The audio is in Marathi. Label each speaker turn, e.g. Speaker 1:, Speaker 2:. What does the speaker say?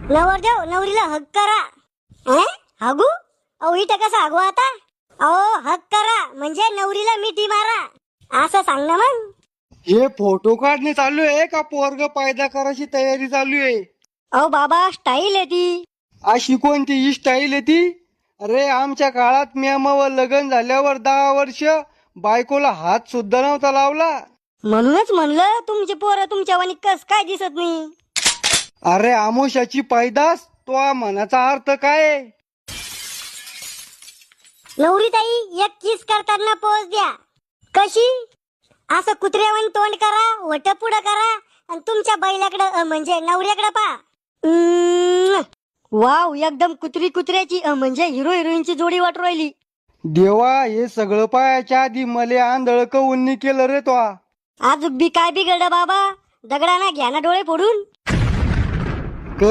Speaker 1: नवरदेव नवरीला हक करा. हागू? अहो इथं कसं हागू आता? अहो हक करा म्हणजे नवरीला मिठी मारा असं सांग ना मग.
Speaker 2: हे फोटो काढणे चालू आहे का पोरग पैदा करायची तयारी चालू आहे?
Speaker 1: अहो बाबा स्टाईल आहे ती.
Speaker 2: अशी कोणती ही स्टाईल आहे ती? अरे आमच्या काळात म्यामावर लग्न झाल्यावर 10 वर्ष बायकोला हात सुद्धा नव्हता लावला.
Speaker 1: म्हणूनच म्हणलं तुमची पोरं तुमच्या वाणी कस काय दिसत नाही.
Speaker 2: अरे आमुषाची पैदास तो मनाचा अर्थ काय आहे?
Speaker 1: नवरीताई एक किस करताना पोज द्या. कशी? असं कुत्र्यावानी तोंड करा, वट पुढं करा आणि तुमच्या बैलाकडं म्हणजे नवऱ्याकडे पा. वाव एकदम कुत्री कुत्र्याची म्हणजे हिरो हिरोईनची जोडी वाटू राहिली.
Speaker 2: देवा हे सगळं पायाच्या आधी मले आंधळ कवून केलं रे तो.
Speaker 1: आज बी काय बिघडलं बाबा? दगडाना घ्या ना डोळे फोडून.